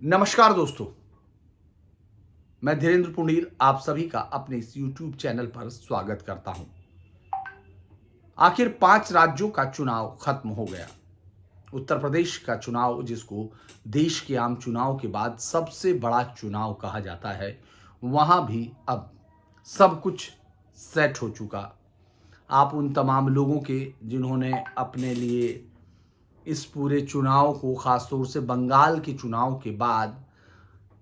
नमस्कार दोस्तों, मैं धीरेन्द्र पुंडीर आप सभी का अपने इस YouTube चैनल पर स्वागत करता हूं। आखिर 5 राज्यों का चुनाव खत्म हो गया। उत्तर प्रदेश का चुनाव, जिसको देश के आम चुनाव के बाद सबसे बड़ा चुनाव कहा जाता है, वहां भी अब सब कुछ सेट हो चुका। आप उन तमाम लोगों के जिन्होंने अपने लिए इस पूरे चुनाव को, खासतौर से बंगाल के चुनाव के बाद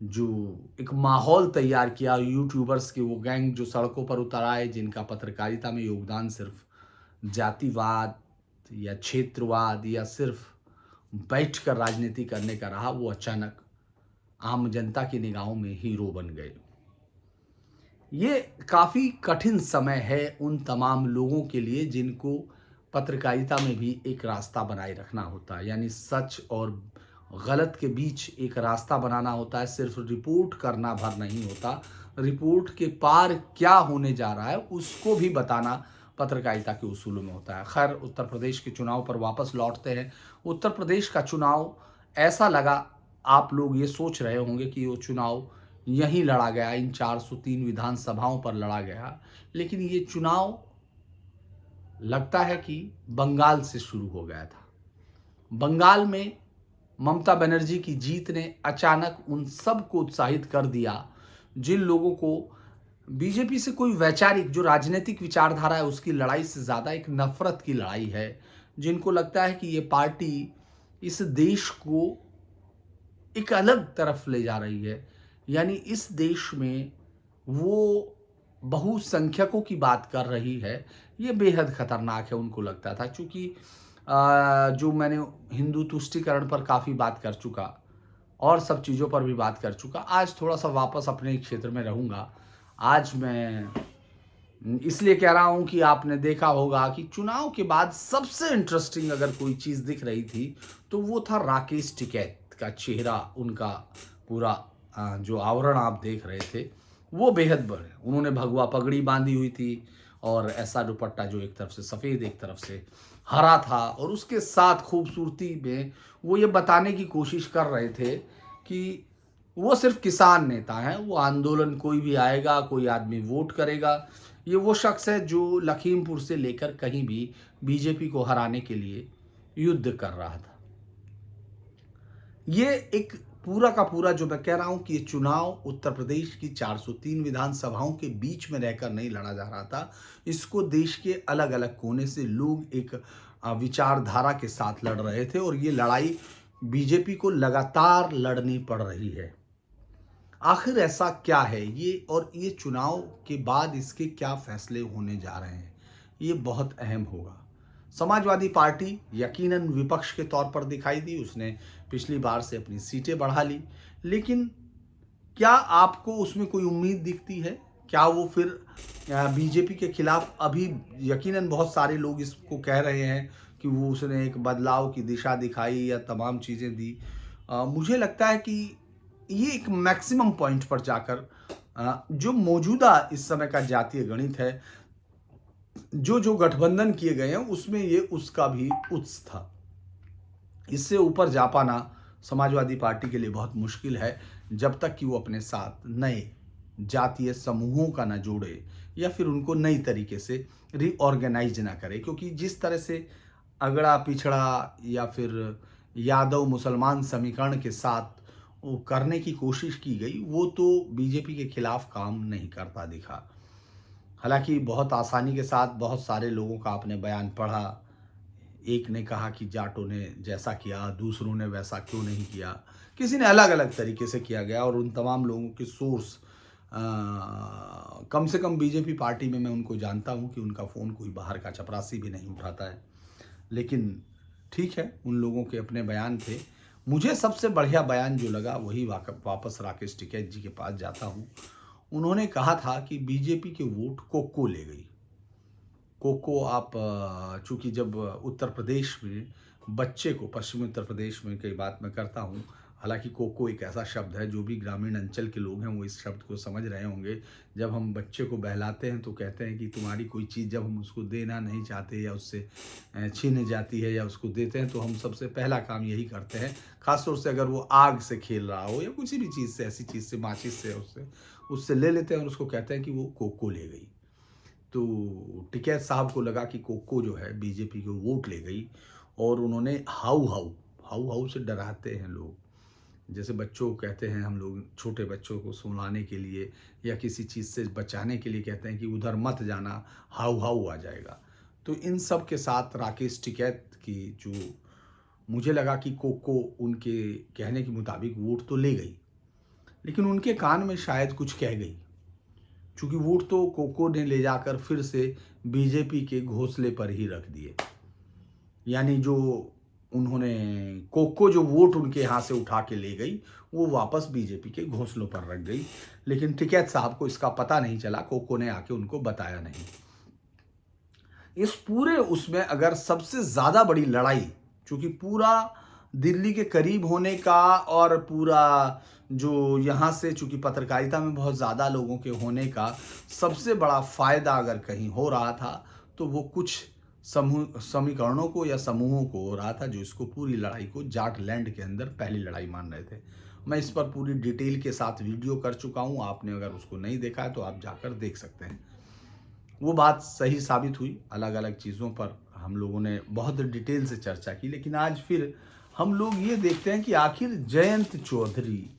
जो एक माहौल तैयार किया, यूट्यूबर्स की वो गैंग जो सड़कों पर उतर आए, जिनका पत्रकारिता में योगदान सिर्फ जातिवाद या क्षेत्रवाद या सिर्फ बैठकर राजनीति करने का रहा, वो अचानक आम जनता की निगाहों में हीरो बन गए। ये काफ़ी कठिन समय है उन तमाम लोगों के लिए जिनको पत्रकारिता में भी एक रास्ता बनाए रखना होता है, यानी सच और गलत के बीच एक रास्ता बनाना होता है। सिर्फ रिपोर्ट करना भर नहीं होता, रिपोर्ट के पार क्या होने जा रहा है उसको भी बताना पत्रकारिता के उसूलों में होता है। खैर, उत्तर प्रदेश के चुनाव पर वापस लौटते हैं। उत्तर प्रदेश का चुनाव ऐसा लगा, आप लोग ये सोच रहे होंगे कि वो चुनाव यहीं लड़ा गया, इन 403 विधानसभाओं पर लड़ा गया, लेकिन ये चुनाव लगता है कि बंगाल से शुरू हो गया था। बंगाल में ममता बनर्जी की जीत ने अचानक उन सबको उत्साहित कर दिया जिन लोगों को बीजेपी से कोई वैचारिक, जो राजनीतिक विचारधारा है, उसकी लड़ाई से ज़्यादा एक नफरत की लड़ाई है। जिनको लगता है कि ये पार्टी इस देश को एक अलग तरफ ले जा रही है, यानी इस देश में वो बहुसंख्यकों की बात कर रही है। ये बेहद खतरनाक है, उनको लगता था। चूँकि जो मैंने हिंदू तुष्टीकरण पर काफ़ी बात कर चुका और सब चीज़ों पर भी बात कर चुका, आज थोड़ा-सा वापस अपने क्षेत्र में रहूँगा। आज मैं इसलिए कह रहा हूँ कि आपने देखा होगा कि चुनाव के बाद सबसे इंटरेस्टिंग अगर कोई चीज़ दिख रही थी, तो वो था राकेश टिकैत का चेहरा। उनका पूरा जो आवरण आप देख रहे थे, वो बेहद बड़े, उन्होंने भगवा पगड़ी बांधी हुई थी और ऐसा दुपट्टा जो एक तरफ से सफ़ेद, एक तरफ से हरा था, और उसके साथ खूबसूरती में वो ये बताने की कोशिश कर रहे थे कि वो सिर्फ किसान नेता हैं। वो आंदोलन, कोई भी आएगा, कोई आदमी वोट करेगा। ये वो शख्स है जो लखीमपुर से लेकर कहीं भी बीजेपी को हराने के लिए युद्ध कर रहा था। ये एक पूरा का पूरा, जो मैं कह रहा हूं कि ये चुनाव उत्तर प्रदेश की 403 विधानसभाओं के बीच में रहकर नहीं लड़ा जा रहा था। इसको देश के अलग अलग कोने से लोग एक विचारधारा के साथ लड़ रहे थे, और ये लड़ाई बीजेपी को लगातार लड़नी पड़ रही है। आखिर ऐसा क्या है ये, और ये चुनाव के बाद इसके क्या फैसले होने जा रहे हैं, ये बहुत अहम होगा। समाजवादी पार्टी यकीनन विपक्ष के तौर पर दिखाई दी, उसने पिछली बार से अपनी सीटें बढ़ा ली, लेकिन क्या आपको उसमें कोई उम्मीद दिखती है? क्या वो फिर बीजेपी के खिलाफ, अभी यकीनन बहुत सारे लोग इसको कह रहे हैं कि वो उसने एक बदलाव की दिशा दिखाई या तमाम चीज़ें दी। मुझे लगता है कि ये एक मैक्सिमम पॉइंट पर जाकर जो मौजूदा इस समय का जातीय गणित है, जो गठबंधन किए गए हैं, उसमें ये उसका भी उच्च था। इससे ऊपर जा पाना समाजवादी पार्टी के लिए बहुत मुश्किल है, जब तक कि वो अपने साथ नए जातीय समूहों का ना जोड़े या फिर उनको नई तरीके से रीऑर्गेनाइज ना करे। क्योंकि जिस तरह से अगड़ा पिछड़ा या फिर यादव मुसलमान समीकरण के साथ वो करने की कोशिश की गई, वो तो बीजेपी के खिलाफ काम नहीं करता दिखा। हालांकि बहुत आसानी के साथ बहुत सारे लोगों का आपने बयान पढ़ा। एक ने कहा कि जाटों ने जैसा किया, दूसरों ने वैसा क्यों नहीं किया, किसी ने अलग अलग तरीके से किया गया, और उन तमाम लोगों के सोर्स, कम से कम बीजेपी पार्टी में मैं उनको जानता हूं कि उनका फ़ोन कोई बाहर का चपरासी भी नहीं उठाता है। लेकिन ठीक है, उन लोगों के अपने बयान थे। मुझे सबसे बढ़िया बयान जो लगा, वही वापस राकेश टिकैत जी के पास जाता हूँ। उन्होंने कहा था कि बीजेपी के वोट कोको ले गई। कोको, आप चूंकि जब उत्तर प्रदेश में बच्चे को, पश्चिमी उत्तर प्रदेश में कई बात मैं करता हूँ, हालांकि कोको एक ऐसा शब्द है, जो भी ग्रामीण अंचल के लोग हैं वो इस शब्द को समझ रहे होंगे। जब हम बच्चे को बहलाते हैं तो कहते हैं कि तुम्हारी कोई चीज़ जब हम उसको देना नहीं चाहते या उससे छीन जाती है या उसको देते हैं, तो हम सबसे पहला काम यही करते हैं, ख़ासतौर से अगर वो आग से खेल रहा हो या किसी भी चीज़ से, ऐसी चीज़ से, माचिस से, उससे ले लेते हैं और उसको कहते हैं कि वो कोको ले गई। तो टिकैत साहब को लगा कि कोको जो है बीजेपी को वोट ले गई, और उन्होंने हाउ हाउ हाउ हाउ से डराते हैं लोग। जैसे बच्चों को कहते हैं हम लोग, छोटे बच्चों को सुलाने के लिए या किसी चीज़ से बचाने के लिए कहते हैं कि उधर मत जाना, हाउ हाउ आ जाएगा। तो इन सब के साथ राकेश टिकैत की जो, मुझे लगा कि कोको उनके कहने के मुताबिक वोट तो ले गई, लेकिन उनके कान में शायद कुछ कह गई, क्योंकि वोट तो कोको ने ले जाकर फिर से बीजेपी के घोंसले पर ही रख दिए। यानी जो उन्होंने कोको जो वोट उनके यहाँ से उठा के ले गई, वो वापस बीजेपी के घोंसलों पर रख गई। लेकिन टिकैत साहब को इसका पता नहीं चला, कोको ने आके उनको बताया नहीं। इस पूरे उसमें अगर सबसे ज़्यादा बड़ी लड़ाई, चूँकि पूरा दिल्ली के करीब होने का और पूरा जो यहाँ से चूँकि पत्रकारिता में बहुत ज़्यादा लोगों के होने का सबसे बड़ा फ़ायदा अगर कहीं हो रहा था, तो वो कुछ समीकरणों को या समूहों को हो रहा था, जो इसको पूरी लड़ाई को जाटलैंड के अंदर पहली लड़ाई मान रहे थे। मैं इस पर पूरी डिटेल के साथ वीडियो कर चुका हूँ, आपने अगर उसको नहीं देखा है तो आप जाकर देख सकते हैं। वो बात सही साबित हुई। अलग अलग चीज़ों पर हम लोगों ने बहुत डिटेल से चर्चा की, लेकिन आज फिर हम लोग ये देखते हैं कि आखिर जयंत चौधरी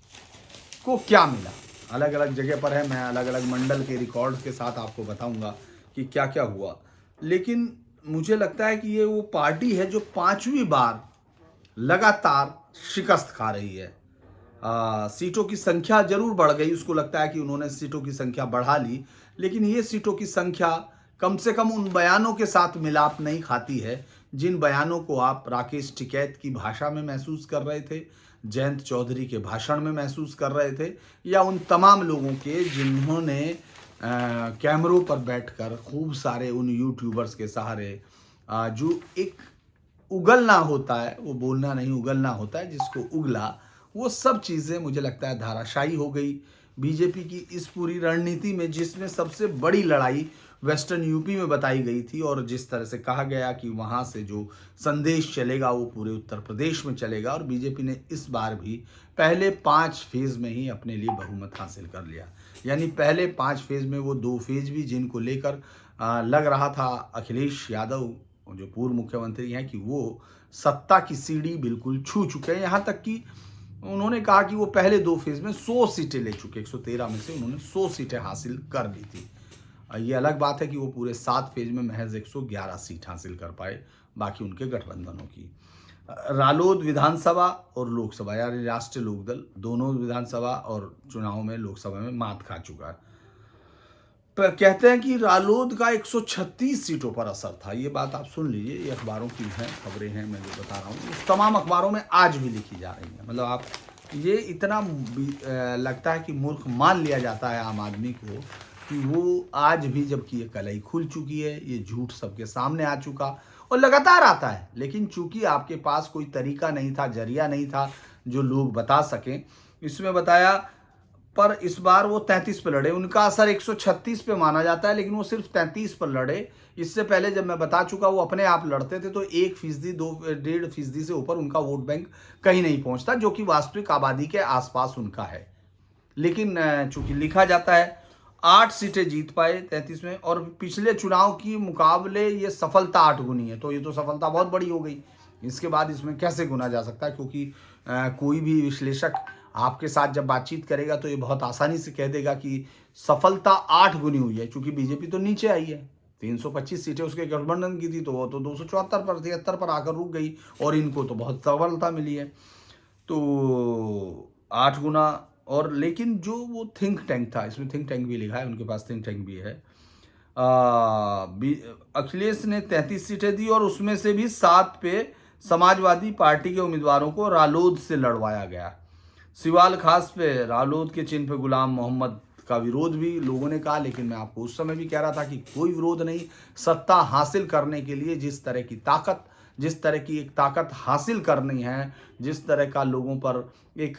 को क्या मिला। अलग अलग जगह पर है, मैं अलग अलग मंडल के रिकॉर्ड के साथ आपको बताऊंगा कि क्या क्या हुआ। लेकिन मुझे लगता है कि ये वो पार्टी है जो 5वीं बार लगातार शिकस्त खा रही है। सीटों की संख्या जरूर बढ़ गई, उसको लगता है कि उन्होंने सीटों की संख्या बढ़ा ली, लेकिन ये सीटों की संख्या कम से कम उन बयानों के साथ मिलाप नहीं खाती है, जिन बयानों को आप राकेश टिकैत की भाषा में महसूस कर रहे थे, जयंत चौधरी के भाषण में महसूस कर रहे थे, या उन तमाम लोगों के जिन्होंने कैमरों पर बैठकर खूब सारे उन यूट्यूबर्स के सहारे जो एक उगलना होता है, वो बोलना नहीं उगलना होता है, जिसको उगला, वो सब चीज़ें मुझे लगता है धाराशायी हो गई बीजेपी की इस पूरी रणनीति में, जिसमें सबसे बड़ी लड़ाई वेस्टर्न यूपी में बताई गई थी, और जिस तरह से कहा गया कि वहाँ से जो संदेश चलेगा वो पूरे उत्तर प्रदेश में चलेगा। और बीजेपी ने इस बार भी पहले 5 फेज़ में ही अपने लिए बहुमत हासिल कर लिया। यानी पहले 5 फेज़ में वो 2 फेज़ भी जिनको लेकर लग रहा था अखिलेश यादव जो पूर्व मुख्यमंत्री हैं कि वो सत्ता की सीढ़ी बिल्कुल छू चुके हैं। यहाँ तक कि उन्होंने कहा कि वो पहले 2 फेज़ में 100 सीटें ले चुके, 113 में से उन्होंने 100 सीटें हासिल कर ली थी। ये अलग बात है कि वो पूरे 7 फेज़ में महज 111 सीट हासिल कर पाए, बाकी उनके गठबंधनों की। रालोद विधानसभा और लोकसभा यानी राष्ट्रीय लोकदल दोनों विधानसभा और चुनाव में लोकसभा में मात खा चुका है। पर कहते हैं कि रालोद का 136 सीटों पर असर था। ये बात आप सुन लीजिए, ये अखबारों की हैं खबरें हैं, मैं जो बता रहा हूँ उस तमाम अखबारों में आज भी लिखी जा रही हैं। मतलब आप ये इतना लगता है कि मूर्ख मान लिया जाता है आम आदमी को कि वो आज भी, जबकि ये कलई खुल चुकी है, ये झूठ सबके सामने आ चुका और लगातार आता है, लेकिन चूंकि आपके पास कोई तरीका नहीं था, जरिया नहीं था जो लोग बता सकें। इसमें बताया, पर इस बार वो 33 पे लड़े, उनका असर 136 पे माना जाता है, लेकिन वो सिर्फ 33 पर लड़े। इससे पहले जब मैं बता चुका वो अपने आप लड़ते थे तो 1%, 2.5% से ऊपर उनका वोट बैंक कहीं नहीं पहुंचता, जो कि वास्तविक आबादी के आसपास उनका है। लेकिन चूंकि लिखा जाता है 8 सीटें जीत पाए 33 में, और पिछले चुनाव की मुकाबले ये सफलता 8 गुनी है, तो ये तो सफलता बहुत बड़ी हो गई। इसके बाद इसमें कैसे गुना जा सकता है, क्योंकि कोई भी विश्लेषक आपके साथ जब बातचीत करेगा तो ये बहुत आसानी से कह देगा कि सफलता 8 गुनी हुई है, क्योंकि बीजेपी तो नीचे आई है। 325 सीटें उसके गठबंधन की थी, तो वो तो 274 पर 73 पर आकर रुक गई, और इनको तो बहुत सफलता मिली है। तो 8 गुना। और लेकिन जो वो थिंक टैंक था, इसमें थिंक टैंक भी लिखा है, उनके पास थिंक टैंक भी है। अखिलेश ने 33 सीटें दी और उसमें से भी 7 पे समाजवादी पार्टी के उम्मीदवारों को रालोद से लड़वाया गया। सिवाल खास पे रालोद के चिन्ह पे गुलाम मोहम्मद का विरोध भी लोगों ने कहा, लेकिन मैं आपको उस समय भी कह रहा था कि कोई विरोध नहीं। सत्ता हासिल करने के लिए जिस तरह की ताकत जिस तरह की एक ताकत हासिल करनी है, जिस तरह का लोगों पर एक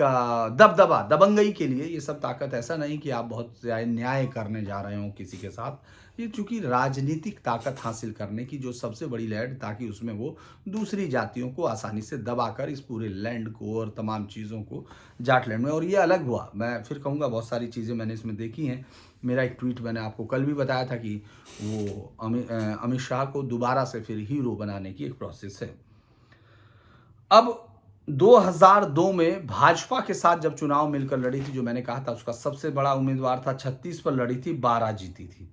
दबदबा, दबंगई के लिए ये सब ताकत, ऐसा नहीं कि आप बहुत न्याय करने जा रहे हो किसी के साथ। ये चूंकि राजनीतिक ताकत हासिल करने की जो सबसे बड़ी लहर, ताकि उसमें वो दूसरी जातियों को आसानी से दबाकर इस पूरे लैंड को और तमाम चीज़ों को जाट लैंड में, और ये अलग हुआ। मैं फिर कहूँगा बहुत सारी चीज़ें मैंने इसमें देखी हैं। मेरा एक ट्वीट मैंने आपको कल भी बताया था कि वो अमित शाह को दोबारा से फिर हीरो बनाने की एक प्रोसेस है। अब 2002 में भाजपा के साथ जब चुनाव मिलकर लड़ी थी, जो मैंने कहा था उसका सबसे बड़ा उम्मीदवार था, 36 पर लड़ी थी, 12 जीती थी।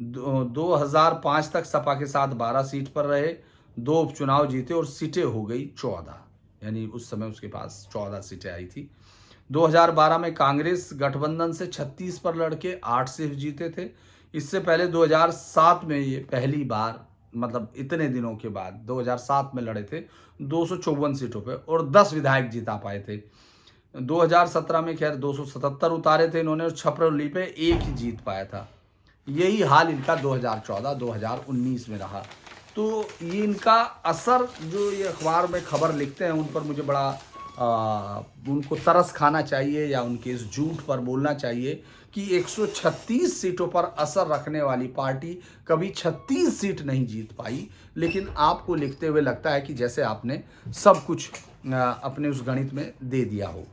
2005 तक सपा के साथ 12 सीट पर रहे, 2 उपचुनाव जीते और सीटें हो गई 14, यानी उस समय उसके पास 14 सीटें आई थी। 2012 में कांग्रेस गठबंधन से 36 पर लड़के 8 सीट जीते थे। इससे पहले 2007 में ये पहली बार, मतलब इतने दिनों के बाद 2007 में लड़े थे 254 सीटों पे और 10 विधायक जीता पाए थे। 2017 में खैर 277 उतारे थे इन्होंने और छपरौली पे 1 ही जीत पाया था। यही हाल इनका 2014-2019 में रहा। तो ये इनका असर, जो ये अखबार में खबर लिखते हैं उन पर मुझे बड़ा उनको तरस खाना चाहिए, या उनके इस झूठ पर बोलना चाहिए कि 136 सीटों पर असर रखने वाली पार्टी कभी 36 सीट नहीं जीत पाई। लेकिन आपको लिखते हुए लगता है कि जैसे आपने सब कुछ अपने उस गणित में दे दिया हो।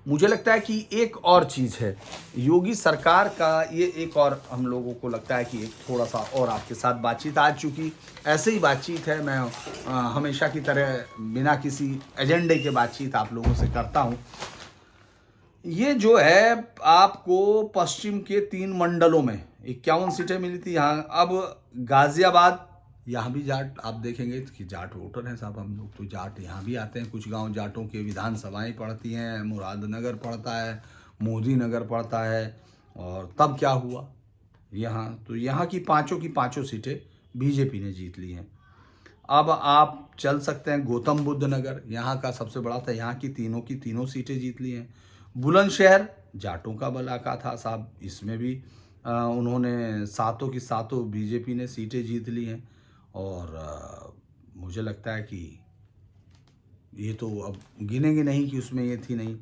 मुझे लगता है कि एक और चीज़ है योगी सरकार का, ये एक और हम लोगों को लगता है कि एक थोड़ा सा और आपके साथ बातचीत, आज चूँकि ऐसे ही बातचीत है, मैं हमेशा की तरह बिना किसी एजेंडे के बातचीत आप लोगों से करता हूँ। ये जो है आपको पश्चिम के 3 मंडलों में 51 सीटें मिली थी यहाँ। अब गाजियाबाद, यहाँ भी जाट आप देखेंगे कि जाट वोटर हैं साहब, हम लोग तो जाट यहाँ भी आते हैं। कुछ गांव जाटों के विधानसभाएं पड़ती हैं, मुरादनगर पड़ता है, मोदी नगर पड़ता है। और तब क्या हुआ यहाँ, तो यहाँ की पाँचों सीटें बीजेपी ने जीत ली हैं। अब आप चल सकते हैं गौतम बुद्ध नगर, यहाँ का सबसे बड़ा था, यहाँ की तीनों सीटें जीत ली हैं। बुलंदशहर जाटों का इलाका था साहब, इसमें भी उन्होंने सातों की सातों बीजेपी ने सीटें जीत ली हैं। और मुझे लगता है कि ये तो अब गिनेंगे नहीं कि उसमें ये थी नहीं।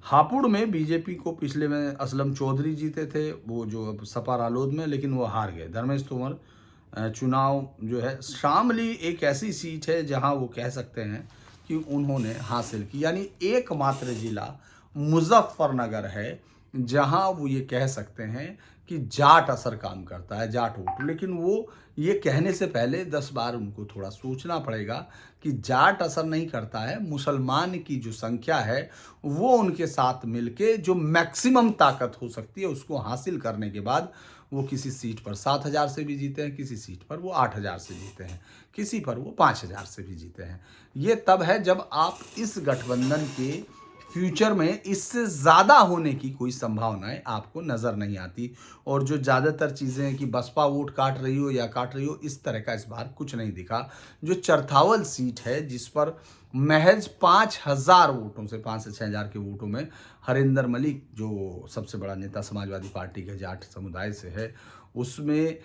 हापुड़ में बीजेपी को पिछले में असलम चौधरी जीते थे, वो जो अब सपा रालोद में, लेकिन वो हार गए। धर्मेश तोमर चुनाव जो है, शामली एक ऐसी सीट है जहां वो कह सकते हैं कि उन्होंने हासिल की, यानी एकमात्र जिला मुजफ्फरनगर है जहां वो ये कह सकते हैं कि जाट असर काम करता है, जाट वोट। लेकिन वो ये कहने से पहले 10 बार उनको थोड़ा सोचना पड़ेगा कि जाट असर नहीं करता है, मुसलमान की जो संख्या है वो उनके साथ मिलके जो मैक्सिमम ताकत हो सकती है उसको हासिल करने के बाद वो किसी सीट पर 7,000 से भी जीते हैं, किसी सीट पर वो 8,000 से जीते हैं, किसी पर वो 5,000 से भी जीते हैं। ये तब है जब आप इस गठबंधन के फ्यूचर में इससे ज़्यादा होने की कोई संभावनाएं आपको नज़र नहीं आती। और जो ज़्यादातर चीज़ें हैं कि बसपा वोट काट रही हो या काट रही हो, इस तरह का इस बार कुछ नहीं दिखा। जो चरथावल सीट है जिस पर महज 5,000 वोटों से, 5 से 6,000 के वोटों में हरिंदर मलिक, जो सबसे बड़ा नेता समाजवादी पार्टी के जाट समुदाय से है, उसमें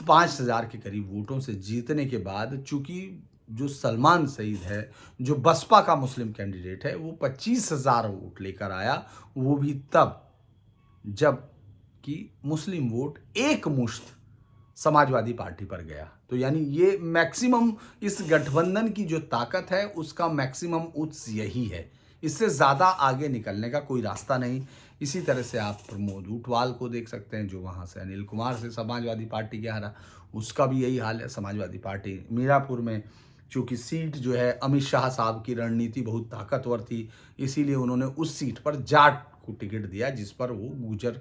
5,000 के करीब वोटों से जीतने के बाद, चूंकि जो सलमान सईद है, जो बसपा का मुस्लिम कैंडिडेट है, वो 25,000 वोट लेकर आया, वो भी तब जब कि मुस्लिम वोट एक मुश्त समाजवादी पार्टी पर गया। तो यानी ये मैक्सिमम इस गठबंधन की जो ताकत है उसका मैक्सिमम उत्स यही है, इससे ज़्यादा आगे निकलने का कोई रास्ता नहीं। इसी तरह से आप प्रमोद ऊंटवाल को देख सकते हैं, जो वहाँ से अनिल कुमार से समाजवादी पार्टी के हारा, उसका भी यही हाल है। समाजवादी पार्टी मीरापुर में चूँकि सीट जो है अमित शाह साहब की रणनीति बहुत ताकतवर थी, इसीलिए उन्होंने उस सीट पर जाट को टिकट दिया जिस पर वो गुजर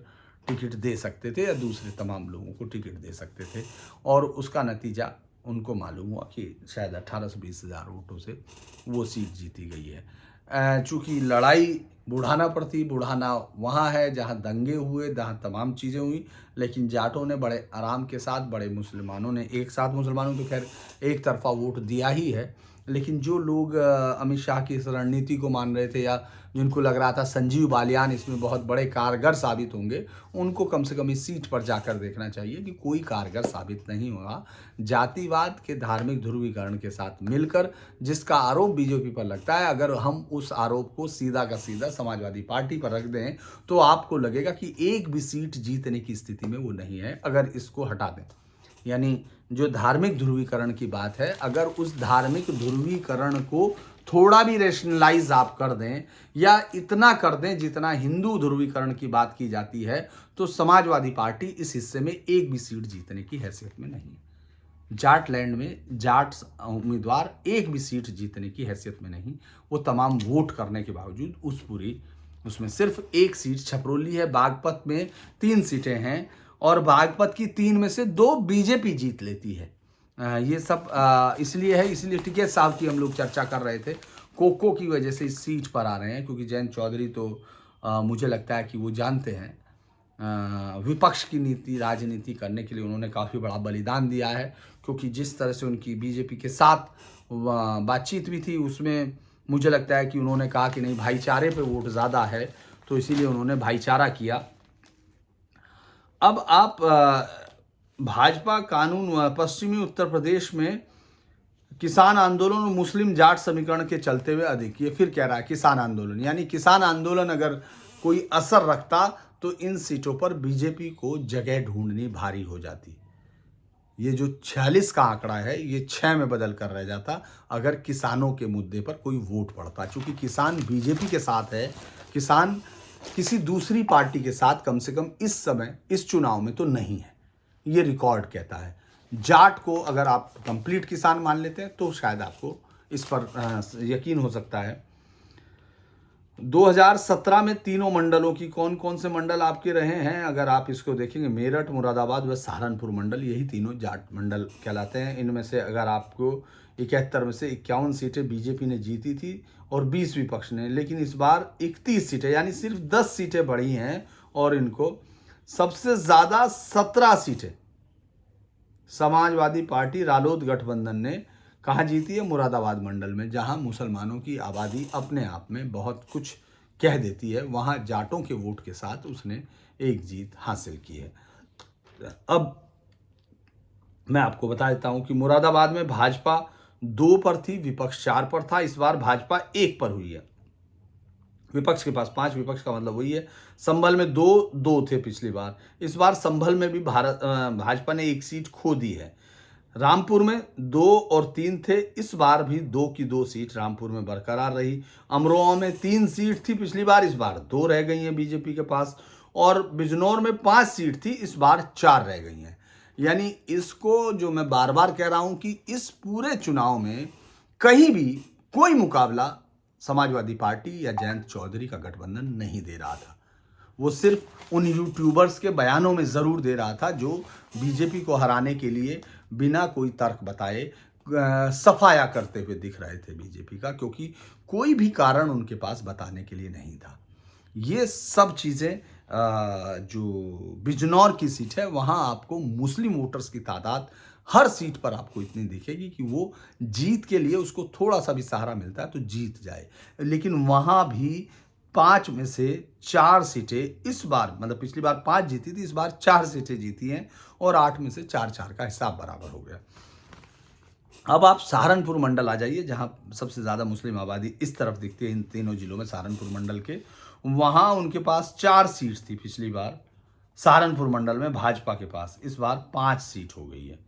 टिकट दे सकते थे या दूसरे तमाम लोगों को टिकट दे सकते थे। और उसका नतीजा उनको मालूम हुआ कि शायद 18 से 20,000 वोटों से वो सीट जीती गई है। चूँकि लड़ाई बुढ़ाना पर थी, बुढ़ाना वहाँ है जहाँ दंगे हुए, जहाँ तमाम चीज़ें हुई, लेकिन जाटों ने बड़े आराम के साथ, बड़े मुसलमानों ने एक साथ, मुसलमानों तो खैर एक तरफा वोट दिया ही है, लेकिन जो लोग अमित शाह की इस रणनीति को मान रहे थे या जिनको लग रहा था संजीव बालियान इसमें बहुत बड़े कारगर साबित होंगे, उनको कम से कम इस सीट पर जाकर देखना चाहिए कि कोई कारगर साबित नहीं होगा। जातिवाद के धार्मिक ध्रुवीकरण के साथ मिलकर जिसका आरोप बीजेपी पर लगता है, अगर हम उस आरोप को सीधा का सीधा समाजवादी पार्टी पर रख दें तो आपको लगेगा कि एक भी सीट जीतने की स्थिति में वो नहीं है अगर इसको हटा दें। यानी जो धार्मिक ध्रुवीकरण की बात है, अगर उस धार्मिक ध्रुवीकरण को थोड़ा भी रेशनलाइज आप कर दें या इतना कर दें जितना हिंदू ध्रुवीकरण की बात की जाती है, तो समाजवादी पार्टी इस हिस्से में एक भी सीट जीतने की हैसियत में नहीं है। जाटलैंड में जाट उम्मीदवार एक भी सीट जीतने की हैसियत में नहीं, वो तमाम वोट करने के बावजूद उसमें सिर्फ एक सीट छपरोली है। बागपत में 3 सीटें हैं और बागपत की 3 में से 2 बीजेपी जीत लेती है। ये सब इसलिए टिकैत साहब की हम लोग चर्चा कर रहे थे, कोको की वजह से इस सीट पर आ रहे हैं, क्योंकि जयंत चौधरी तो मुझे लगता है कि वो जानते हैं विपक्ष की नीति राजनीति करने के लिए उन्होंने काफ़ी बड़ा बलिदान दिया है, क्योंकि जिस तरह से उनकी बीजेपी के साथ बातचीत भी थी उसमें मुझे लगता है कि उन्होंने कहा कि नहीं, भाईचारे पे वोट ज़्यादा है, तो इसीलिए उन्होंने भाईचारा किया। अब आप भाजपा कानून पश्चिमी उत्तर प्रदेश में किसान आंदोलन और मुस्लिम जाट समीकरण के चलते हुए अधिक, ये फिर कह रहा है किसान आंदोलन, यानी किसान आंदोलन अगर कोई असर रखता तो इन सीटों पर बीजेपी को जगह ढूंढनी भारी हो जाती। ये जो 46 का आंकड़ा है ये 6 में बदल कर रह जाता अगर किसानों के मुद्दे पर कोई वोट पड़ता। चूंकि किसान बीजेपी के साथ है, किसान किसी दूसरी पार्टी के साथ कम से कम इस समय इस चुनाव में तो नहीं है, ये रिकॉर्ड कहता है। जाट को अगर आप कंप्लीट किसान मान लेते हैं तो शायद आपको इस पर यकीन हो सकता है। 2017 में तीनों मंडलों की कौन कौन से मंडल आपके रहे हैं, अगर आप इसको देखेंगे, मेरठ, मुरादाबाद व सहारनपुर मंडल, यही तीनों जाट मंडल कहलाते हैं। इनमें से अगर आपको 71 में से 51 सीटें बीजेपी ने जीती थी और 20 विपक्ष ने, लेकिन इस बार 31 सीटें यानी सिर्फ 10 सीटें बढ़ी हैं और इनको सबसे ज़्यादा 17 सीटें समाजवादी पार्टी रालोद गठबंधन ने कहाँ जीती है, मुरादाबाद मंडल में, जहाँ मुसलमानों की आबादी अपने आप में बहुत कुछ कह देती है, वहाँ जाटों के वोट के साथ उसने एक जीत हासिल की है। अब मैं आपको बता देता हूँ कि मुरादाबाद में भाजपा 2 पर थी, विपक्ष 4 पर था, इस बार भाजपा 1 पर हुई है। विपक्ष के पास 5, विपक्ष का मतलब वही है। संभल में 2 थे पिछली बार, इस बार संभल में भी भाजपा ने 1 सीट खो दी है। रामपुर में 2 और 3 थे, इस बार भी 2 की 2 सीट रामपुर में बरकरार रही। अमरोहा में 3 सीट थी पिछली बार, इस बार 2 रह गई हैं बीजेपी के पास, और बिजनौर में 5 सीट थी, इस बार 4 रह गई हैं। यानी इसको जो मैं बार बार कह रहा हूं कि इस पूरे चुनाव में कहीं भी कोई मुकाबला समाजवादी पार्टी या जयंत चौधरी का गठबंधन नहीं दे रहा था। वो सिर्फ उन यूट्यूबर्स के बयानों में ज़रूर दे रहा था जो बीजेपी को हराने के लिए बिना कोई तर्क बताए सफाया करते हुए दिख रहे थे बीजेपी का, क्योंकि कोई भी कारण उनके पास बताने के लिए नहीं था। ये सब चीज़ें जो बिजनौर की सीट है वहाँ आपको मुस्लिम वोटर्स की तादाद हर सीट पर आपको इतनी दिखेगी कि वो जीत के लिए उसको थोड़ा सा भी सहारा मिलता है तो जीत जाए। लेकिन वहाँ भी 5 में से 4 सीटें इस बार, मतलब पिछली बार 5 जीती थी, इस बार 4 सीटें जीती हैं और 8 में से 4-4 का हिसाब बराबर हो गया। अब आप सहारनपुर मंडल आ जाइए, जहाँ सबसे ज़्यादा मुस्लिम आबादी इस तरफ दिखती है इन तीनों जिलों में, सहारनपुर मंडल के, वहाँ उनके पास 4 सीट थी पिछली बार सहारनपुर मंडल में भाजपा के पास, इस बार 5 सीट हो गई है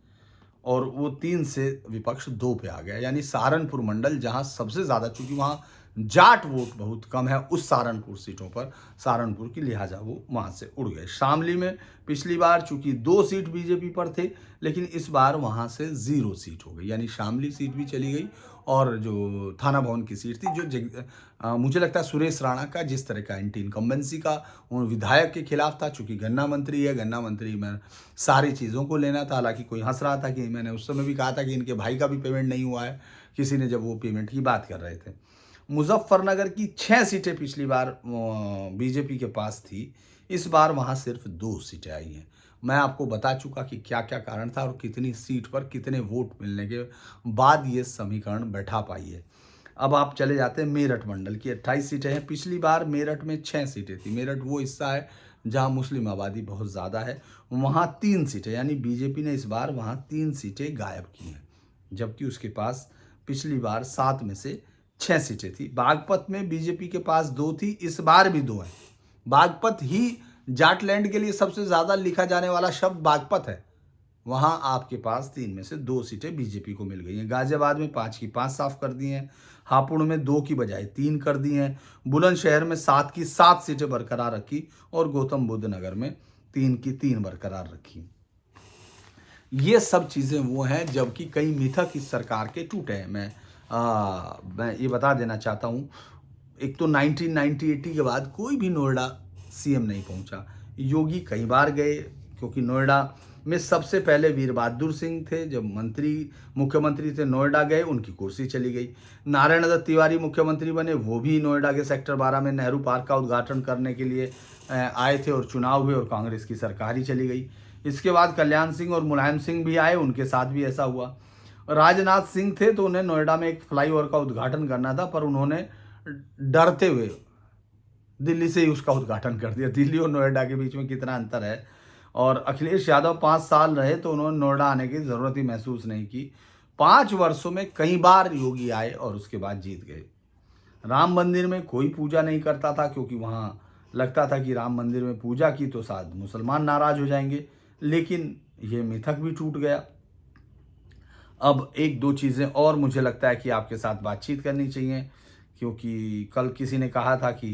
और वो 3 से विपक्ष 2 पे आ गया। यानी सहारनपुर मंडल जहाँ सबसे ज़्यादा, चूँकि वहाँ जाट वोट बहुत कम है उस सहारनपुर सीटों पर, सहारनपुर की, लिहाजा वो वहाँ से उड़ गए। शामली में पिछली बार चूँकि 2 सीट बीजेपी पर थे, लेकिन इस बार वहाँ से 0 सीट हो गई, यानी शामली सीट भी चली गई और जो थाना भवन की सीट थी, जो मुझे लगता है सुरेश राणा का जिस तरह का एंटी इनकम्बेंसी का उन विधायक के खिलाफ था, चूँकि गन्ना मंत्री है, गन्ना मंत्री में सारी चीज़ों को लेना था। हालांकि कोई हंस रहा था कि मैंने उस समय भी कहा था कि इनके भाई का भी पेमेंट नहीं हुआ है, किसी ने, जब वो पेमेंट की बात कर रहे थे। मुजफ्फरनगर की 6 सीटें पिछली बार बीजेपी के पास थी, इस बार वहाँ सिर्फ 2 सीटें आई हैं। मैं आपको बता चुका कि क्या क्या कारण था और कितनी सीट पर कितने वोट मिलने के बाद ये समीकरण बैठा पाई है। अब आप चले जाते हैं मेरठ मंडल की 28 सीटें हैं। पिछली बार मेरठ में 6 सीटें थी। मेरठ वो हिस्सा है जहां मुस्लिम आबादी बहुत ज़्यादा है, वहां 3 सीटें, यानी बीजेपी ने इस बार वहां 3 सीटें गायब की हैं, जबकि उसके पास पिछली बार 7 में से 6 सीटें थी। बागपत में बीजेपी के पास 2 थी, इस बार भी 2 है। बागपत ही जाटलैंड के लिए सबसे ज़्यादा लिखा जाने वाला शब्द बागपत है। वहां आपके पास 3 में से 2 सीटें बीजेपी को मिल गई हैं। गाजियाबाद में 5 की 5 साफ कर दी हैं। हापुड़ में 2 की बजाय 3 कर दी हैं। बुलंदशहर में 7 की 7 सीटें बरकरार रखी और गौतम बुद्ध नगर में 3 की 3 बरकरार रखी। ये सब चीज़ें वो हैं, जबकि कई मिथक इस सरकार के टूटे हैं। मैं ये बता देना चाहता हूँ, एक तो 1990-80 के बाद कोई भी नोएडा सीएम नहीं पहुंचा। योगी कई बार गए, क्योंकि नोएडा में सबसे पहले वीर बहादुर सिंह थे, जब मुख्यमंत्री थे नोएडा गए, उनकी कुर्सी चली गई। नारायण दत्त तिवारी मुख्यमंत्री बने, वो भी नोएडा के सेक्टर 12 में नेहरू पार्क का उद्घाटन करने के लिए आए थे और चुनाव हुए और कांग्रेस की सरकार ही चली गई। इसके बाद कल्याण सिंह और मुलायम सिंह भी आए, उनके साथ भी ऐसा हुआ। राजनाथ सिंह थे तो उन्हें नोएडा में एक फ्लाईओवर का उद्घाटन करना था, पर उन्होंने डरते हुए दिल्ली से ही उसका उद्घाटन कर दिया। दिल्ली और नोएडा के बीच में कितना अंतर है। और अखिलेश यादव 5 साल रहे तो उन्होंने नोएडा आने की ज़रूरत ही महसूस नहीं की। 5 वर्षों में कई बार योगी आए और उसके बाद जीत गए। राम मंदिर में कोई पूजा नहीं करता था, क्योंकि वहाँ लगता था कि राम मंदिर में पूजा की तो शायद मुसलमान नाराज हो जाएंगे, लेकिन ये मिथक भी टूट गया। अब 1-2 चीज़ें और मुझे लगता है कि आपके साथ बातचीत करनी चाहिए, क्योंकि कल किसी ने कहा था कि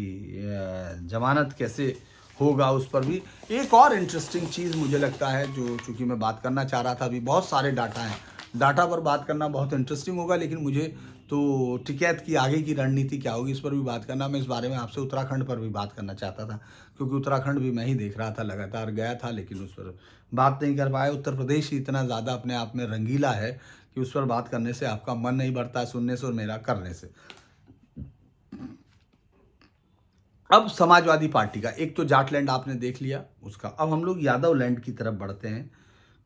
जमानत कैसे होगा, उस पर भी एक और इंटरेस्टिंग चीज़ मुझे लगता है, जो चूँकि मैं बात करना चाह रहा था। अभी बहुत सारे डाटा हैं, डाटा पर बात करना बहुत इंटरेस्टिंग होगा, लेकिन मुझे तो टिकैत की आगे की रणनीति क्या होगी इस पर भी बात करना। मैं इस बारे में आपसे उत्तराखंड पर भी बात करना चाहता था, क्योंकि उत्तराखंड भी मैं ही देख रहा था, लगातार गया था, लेकिन उस पर बात नहीं कर पाया। उत्तर प्रदेश ही इतना ज़्यादा अपने आप में रंगीला है कि उस पर बात करने से आपका मन नहीं बढ़ता, सुनने से और मेरा करने से। अब समाजवादी पार्टी का एक तो जाटलैंड आपने देख लिया उसका। अब हम लोग यादव लैंड की तरफ बढ़ते हैं।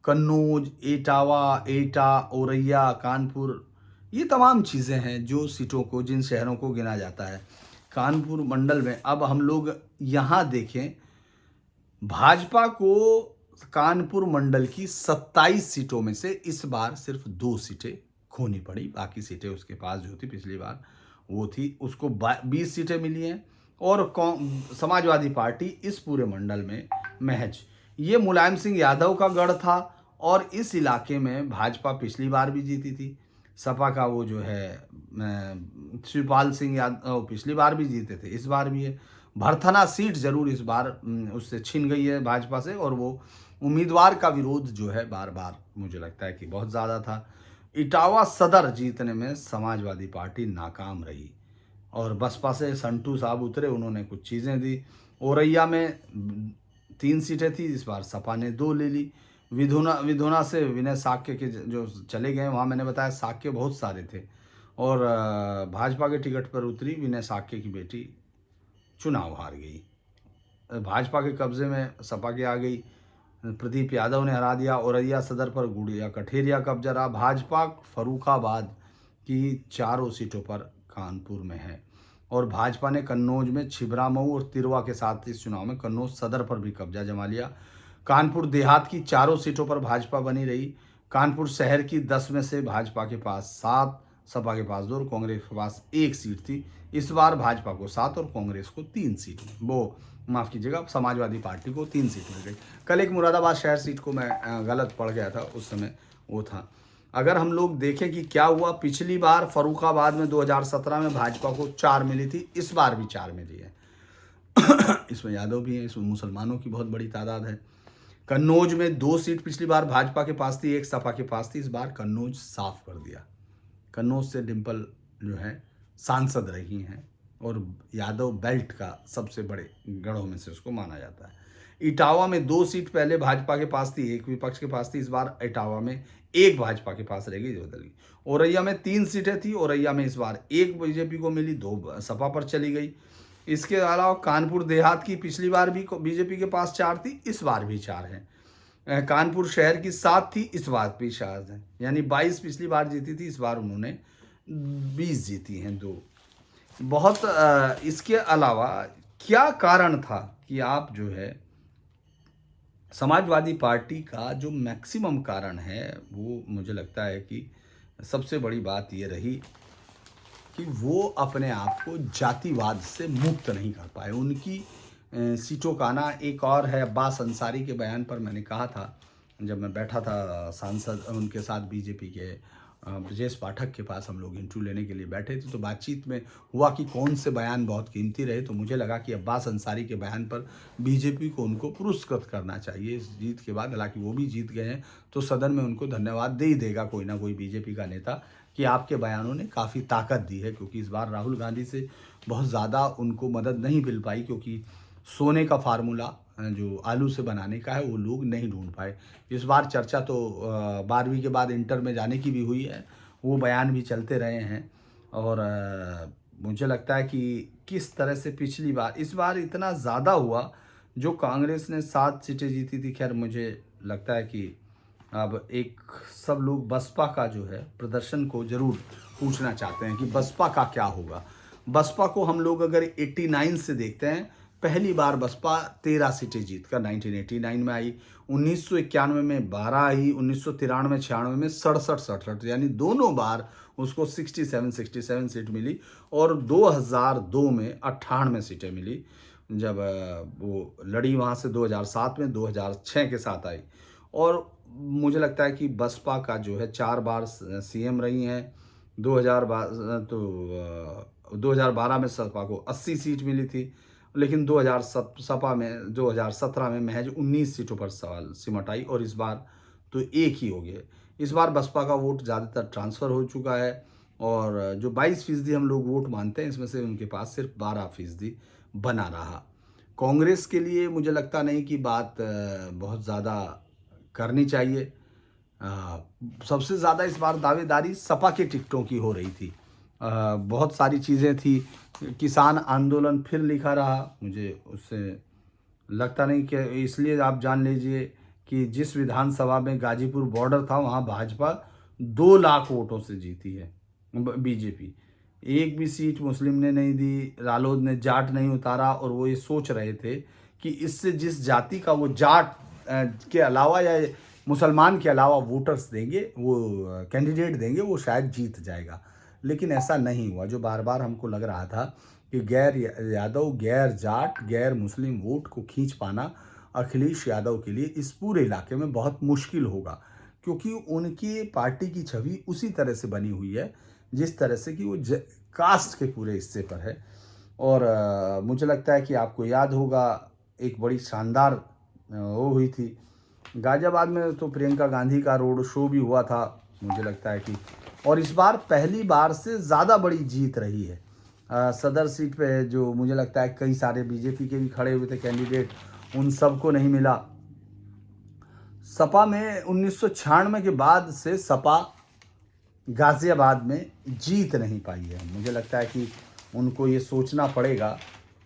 कन्नौज, एटावा, एटा, औरैया, कानपुर, ये तमाम चीज़ें हैं जो सीटों को, जिन शहरों को गिना जाता है कानपुर मंडल में। अब हम लोग यहाँ देखें, भाजपा को कानपुर मंडल की 27 सीटों में से इस बार सिर्फ 2 सीटें खोनी पड़ी। बाकी सीटें उसके पास जो थी पिछली बार वो थी, उसको 20 सीटें मिली हैं। और समाजवादी पार्टी इस पूरे मंडल में महज, ये मुलायम सिंह यादव का गढ़ था और इस इलाके में भाजपा पिछली बार भी जीती थी। सपा का वो जो है शिवपाल सिंह यादव पिछली बार भी जीते थे, इस बार भी है। भरथना सीट जरूर इस बार उससे छीन गई है भाजपा से, और वो उम्मीदवार का विरोध जो है बार बार मुझे लगता है कि बहुत ज़्यादा था। इटावा सदर जीतने में समाजवादी पार्टी नाकाम रही और बसपा से संटू साहब उतरे, उन्होंने कुछ चीज़ें दी। औरैया में 3 सीटें थी, इस बार सपा ने 2 ले ली। विधुना से विनय साक्य के जो चले गए, वहाँ मैंने बताया साक्य बहुत सारे थे, और भाजपा के टिकट पर उतरी विनय साक्य की बेटी, चुनाव हार गई। भाजपा के कब्जे में सपा के आ गई, प्रदीप यादव ने हरा दिया। औरैया सदर पर गुड़िया कठेरिया कब्जा रहा। भाजपा फर्रुखाबाद की 4 सीटों पर कानपुर में है, और भाजपा ने कन्नौज में छिबरामऊ और तिरवा के साथ इस चुनाव में कन्नौज सदर पर भी कब्जा जमा लिया। कानपुर देहात की 4 सीटों पर भाजपा बनी रही। कानपुर शहर की 10 में से भाजपा के पास 7, सपा के पास 2 और कांग्रेस के पास 1 सीट थी। इस बार भाजपा को 7 और कांग्रेस को 3 सीट, वो माफ़ कीजिएगा, समाजवादी पार्टी को 3 सीट मिल गई। कल एक मुरादाबाद शहर सीट को मैं गलत पढ़ गया था, उस समय वो था। अगर हम लोग देखें कि क्या हुआ, पिछली बार फर्रुखाबाद में 2017 में भाजपा को 4 मिली थी, इस बार भी 4 मिली है। इसमें यादव भी हैं, इसमें मुसलमानों की बहुत बड़ी तादाद है। कन्नौज में 2 सीट पिछली बार भाजपा के पास थी, 1 सपा के पास थी, इस बार कन्नौज साफ कर दिया। कन्नौज से डिम्पल जो है सांसद रही हैं और यादव बेल्ट का सबसे बड़े गढ़ों में से उसको माना जाता है। इटावा में 2 सीट पहले भाजपा के पास थी, 1 विपक्ष के पास थी, इस बार इटावा में 1 भाजपा के पास रहेगी, 2 दल की। औरैया में 3 सीटें थी, औरैया में इस बार 1 बीजेपी को मिली, 2 सपा पर चली गई। इसके अलावा कानपुर देहात की पिछली बार भी बीजेपी के पास 4 थी, इस बार भी 4 हैं। कानपुर शहर की 7 थी, इस बार भी 7 है, यानी 22 पिछली बार जीती थी, इस बार उन्होंने 20 जीती हैं, 2। बहुत इसके अलावा क्या कारण था कि आप जो है समाजवादी पार्टी का जो मैक्सिमम कारण है, वो मुझे लगता है कि सबसे बड़ी बात ये रही कि वो अपने आप को जातिवाद से मुक्त नहीं कर पाए। उनकी सीटों का आना एक और है। अब्बास अंसारी के बयान पर मैंने कहा था, जब मैं बैठा था सांसद उनके साथ बीजेपी के ब्रजेश पाठक के पास, हम लोग इंटरव्यू लेने के लिए बैठे थे, तो बातचीत में हुआ कि कौन से बयान बहुत कीमती रहे, तो मुझे लगा कि अब्बास अंसारी के बयान पर बीजेपी को उनको पुरस्कृत करना चाहिए इस जीत के बाद। हालांकि वो भी जीत गए हैं तो सदन में उनको धन्यवाद दे ही देगा कोई ना कोई बीजेपी का नेता कि आपके बयानों ने काफ़ी ताकत दी है, क्योंकि इस बार राहुल गांधी से बहुत ज़्यादा उनको मदद नहीं मिल पाई, क्योंकि सोने का फार्मूला जो आलू से बनाने का है वो लोग नहीं ढूंढ पाए। इस बार चर्चा तो 12वीं के बाद इंटर में जाने की भी हुई है, वो बयान भी चलते रहे हैं। और मुझे लगता है कि किस तरह से पिछली बार, इस बार इतना ज़्यादा हुआ, जो कांग्रेस ने 7 सीटें जीती थी। खैर मुझे लगता है कि अब एक सब लोग बसपा का जो है प्रदर्शन को ज़रूर पूछना चाहते हैं कि बसपा का क्या होगा। बसपा को हम लोग अगर 89 से देखते हैं, पहली बार बसपा 13 सीटें जीतकर 1989 में आई, 1991 में 12 आई, 1993 96 में 67 यानी दोनों बार उसको 67 सीट मिली, और 2002 में 98 सीटें मिली, जब वो लड़ी वहाँ से 2007 में 2006 के साथ आई। और मुझे लगता है कि बसपा का जो है 4 बार सीएम रही हैं। 2012 में सपा को 80 सीट मिली थी, लेकिन 2017 में महज 19 सीटों पर सवाल सिमट आई, और इस बार तो एक ही हो गया। इस बार बसपा का वोट ज़्यादातर ट्रांसफ़र हो चुका है, और जो 22% हम लोग वोट मानते हैं, इसमें से उनके पास सिर्फ 12% बना रहा। कांग्रेस के लिए मुझे लगता नहीं कि बात बहुत ज़्यादा करनी चाहिए। अ, सबसे ज़्यादा इस बार दावेदारी सपा के टिकटों की हो रही थी। बहुत सारी चीज़ें थी। किसान आंदोलन फिर लिखा रहा, मुझे उससे लगता नहीं कि, इसलिए आप जान लीजिए कि जिस विधानसभा में गाजीपुर बॉर्डर था, वहाँ भाजपा 2 लाख वोटों से जीती है। बीजेपी एक भी सीट मुस्लिम ने नहीं दी, रालोद ने जाट नहीं उतारा, और वो ये सोच रहे थे कि इससे जिस जाति का वो जाट के अलावा या मुसलमान के अलावा वोटर्स देंगे, वो कैंडिडेट देंगे, वो शायद जीत जाएगा। लेकिन ऐसा नहीं हुआ। जो बार बार हमको लग रहा था कि गैर यादव, गैर जाट, गैर मुस्लिम वोट को खींच पाना अखिलेश यादव के लिए इस पूरे इलाके में बहुत मुश्किल होगा, क्योंकि उनकी पार्टी की छवि उसी तरह से बनी हुई है जिस तरह से कि वो कास्ट के पूरे हिस्से पर है। और मुझे लगता है कि आपको याद होगा, एक बड़ी शानदार वो हुई थी गाजियाबाद में, तो प्रियंका गांधी का रोड शो भी हुआ था, मुझे लगता है कि, और इस बार पहली बार से ज़्यादा बड़ी जीत रही है। सदर सीट पे जो मुझे लगता है कई सारे बीजेपी के भी खड़े हुए थे कैंडिडेट, उन सबको नहीं मिला। सपा में 1996 के बाद से सपा गाजियाबाद में जीत नहीं पाई है। मुझे लगता है कि उनको ये सोचना पड़ेगा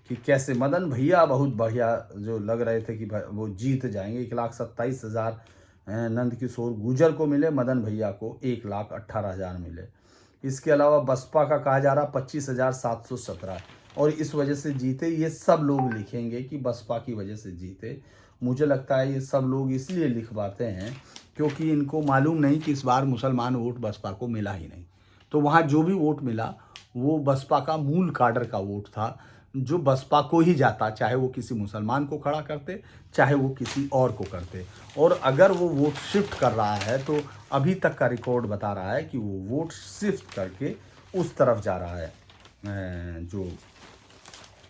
कि कैसे। मदन भैया बहुत बढ़िया जो लग रहे थे कि वो जीत जाएंगे, 1,27,000 नंद किशोर गुजर को मिले, मदन भैया को 1,18,000 मिले। इसके अलावा बसपा का कहा जा रहा 25,717, और इस वजह से जीते। ये सब लोग लिखेंगे कि बसपा की वजह से जीते। मुझे लगता है ये सब लोग इसलिए लिखवाते हैं क्योंकि इनको मालूम नहीं कि इस बार मुसलमान वोट बसपा को मिला ही नहीं। तो वहाँ जो भी वोट मिला वो बसपा का मूल काडर का वोट था, जो बसपा को ही जाता, चाहे वो किसी मुसलमान को खड़ा करते, चाहे वो किसी और को करते। और अगर वो वोट शिफ्ट कर रहा है, तो अभी तक का रिकॉर्ड बता रहा है कि वो वोट शिफ्ट करके उस तरफ जा रहा है, जो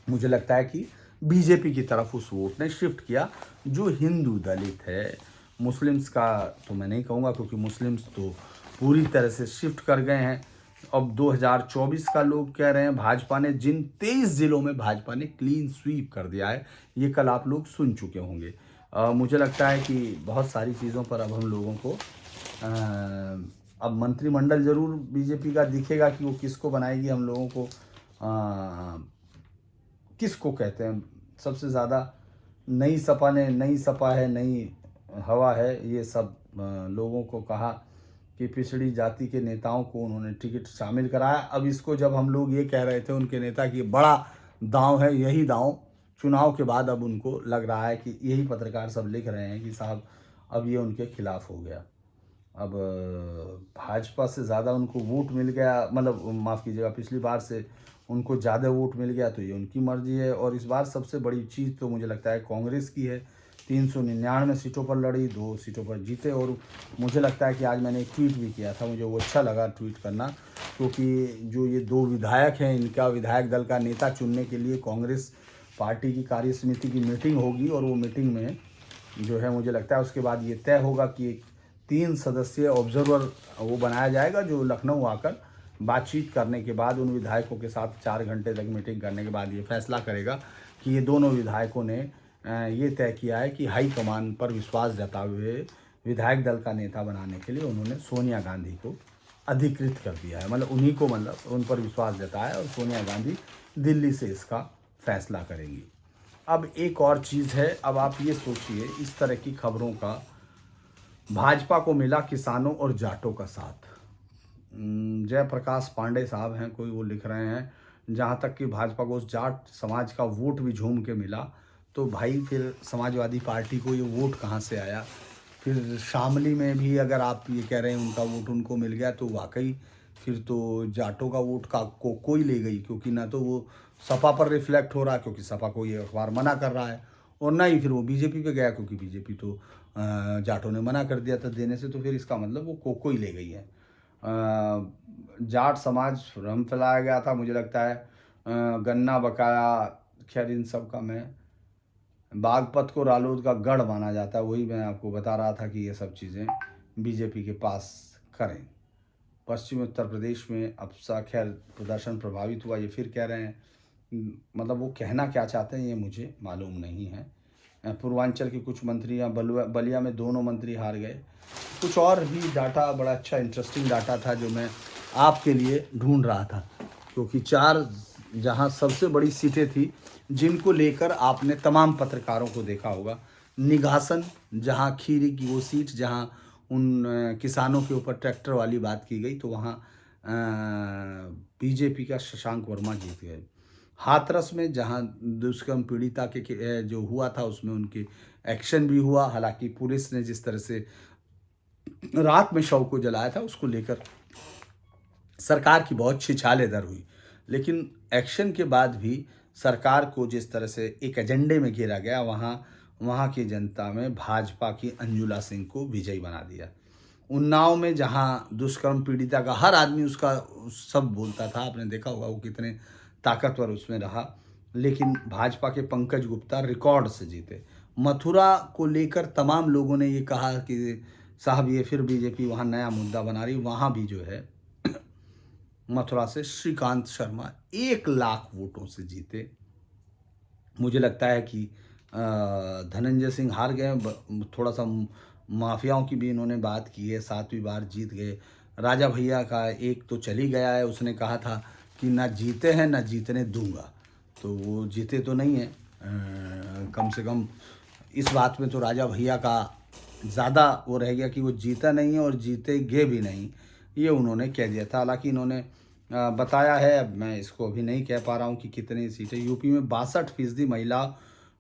मुझे लगता है कि बीजेपी की तरफ उस वोट ने शिफ्ट किया, जो हिंदू दलित है। मुस्लिम्स का तो मैं नहीं कहूँगा, क्योंकि मुस्लिम्स तो पूरी तरह से शिफ्ट कर गए हैं। अब 2024 का लोग कह रहे हैं, भाजपा ने जिन 23 जिलों में भाजपा ने क्लीन स्वीप कर दिया है, ये कल आप लोग सुन चुके होंगे। मुझे लगता है कि बहुत सारी चीज़ों पर अब हम लोगों को अब मंत्रिमंडल ज़रूर बीजेपी का दिखेगा कि वो किसको बनाएगी। हम लोगों को किसको कहते हैं सबसे ज़्यादा, नई सपा है, नई हवा है, ये सब लोगों को कहा कि पिछड़ी जाति के नेताओं को उन्होंने टिकट शामिल कराया। अब इसको जब हम लोग ये कह रहे थे उनके नेता की बड़ा दांव है, यही दांव चुनाव के बाद अब उनको लग रहा है कि यही पत्रकार सब लिख रहे हैं कि साहब अब ये उनके खिलाफ हो गया। अब भाजपा से ज़्यादा उनको वोट मिल गया, मतलब माफ़ कीजिएगा, पिछली बार से उनको ज़्यादा वोट मिल गया तो ये उनकी मर्जी है। और इस बार सबसे बड़ी चीज़ तो मुझे लगता है कांग्रेस की है, 399 सीटों पर लड़ी, 2 सीटों पर जीते। और मुझे लगता है कि आज मैंने एक ट्वीट भी किया था, मुझे वो अच्छा लगा ट्वीट करना, क्योंकि जो ये 2 विधायक हैं, इनका विधायक दल का नेता चुनने के लिए कांग्रेस पार्टी की कार्य समिति की मीटिंग होगी। और वो मीटिंग में जो है मुझे लगता है उसके बाद ये तय होगा कि 3 सदस्यीय ऑब्जर्वर वो बनाया जाएगा, जो लखनऊ आकर बातचीत करने के बाद उन विधायकों के साथ 4 घंटे तक मीटिंग करने के बाद ये फैसला करेगा कि ये दोनों विधायकों ने ये तय किया है कि हाईकमान पर विश्वास जताए हुए विधायक दल का नेता बनाने के लिए उन्होंने सोनिया गांधी को अधिकृत कर दिया है, मतलब उन्हीं को, मतलब उन पर विश्वास जताया और सोनिया गांधी दिल्ली से इसका फैसला करेंगी। अब एक और चीज़ है, अब आप ये सोचिए, इस तरह की खबरों का भाजपा को मिला किसानों और जाटों का साथ। जयप्रकाश पांडे साहब हैं कोई, वो लिख रहे हैं जहाँ तक कि भाजपा को उस जाट समाज का वोट भी झूम के मिला, तो भाई फिर समाजवादी पार्टी को ये वोट कहाँ से आया। फिर शामली में भी अगर आप ये कह रहे हैं उनका वोट उनको मिल गया, तो वाकई फिर तो जाटों का वोट का कोई ले गई, क्योंकि ना तो वो सपा पर रिफ्लेक्ट हो रहा, क्योंकि सपा को ये अखबार मना कर रहा है, और ना ही फिर वो बीजेपी पे गया, क्योंकि बीजेपी तो जाटों ने मना कर दिया था देने से। तो फिर इसका मतलब वो कोई ले गई है। जाट समाज भ्रम फैलाया गया था, मुझे लगता है गन्ना बकाया, खैर इन सब का मैं, बागपत को रालोद का गढ़ माना जाता है, वही मैं आपको बता रहा था कि ये सब चीज़ें बीजेपी के पास करें। पश्चिमी उत्तर प्रदेश में अफसा खैर प्रदर्शन प्रभावित हुआ, ये फिर कह रहे हैं, मतलब वो कहना क्या चाहते हैं ये मुझे मालूम नहीं है। पूर्वांचल के कुछ मंत्रियाँ बलिया में दोनों मंत्री हार गए। कुछ और भी डाटा, बड़ा अच्छा इंटरेस्टिंग डाटा था जो मैं आपके लिए ढूंढ रहा था, क्योंकि 4 जहां सबसे बड़ी सीटें थी जिनको लेकर आपने तमाम पत्रकारों को देखा होगा। निघासन, जहां खीरी की वो सीट जहां उन किसानों के ऊपर ट्रैक्टर वाली बात की गई, तो वहां बीजेपी का शशांक वर्मा जीत गए। हाथरस में जहां दुष्कर्म पीड़िता के जो हुआ था उसमें उनके एक्शन भी हुआ, हालांकि पुलिस ने जिस तरह से रात में शव को जलाया था उसको लेकर सरकार की बहुत छिछालेदर हुई, लेकिन एक्शन के बाद भी सरकार को जिस तरह से एक एजेंडे में घेरा गया, वहाँ की जनता में भाजपा की अंजुला सिंह को विजयी बना दिया। उन्नाव में जहाँ दुष्कर्म पीड़िता का हर आदमी उसका सब बोलता था, आपने देखा होगा वो कितने ताकतवर उसमें रहा, लेकिन भाजपा के पंकज गुप्ता रिकॉर्ड से जीते। मथुरा को लेकर तमाम लोगों ने ये कहा कि साहब ये फिर बीजेपी वहाँ नया मुद्दा बना रही, वहाँ भी जो है मथुरा से श्रीकांत शर्मा 1 लाख वोटों से जीते। मुझे लगता है कि धनंजय सिंह हार गए, थोड़ा सा माफियाओं की भी इन्होंने बात की है, 7वीं बार जीत गए। राजा भैया का एक तो चली गया है, उसने कहा था कि ना जीते हैं ना जीतने दूंगा, तो वो जीते तो नहीं है। कम से कम इस बात में तो राजा भैया का ज़्यादा वो रह गया कि वो जीता नहीं है और जीतेंगे भी नहीं, ये उन्होंने कह दिया था। हालांकि इन्होंने बताया है, अब मैं इसको अभी नहीं कह पा रहा हूँ कि कितनी सीटें। यूपी में 62% महिला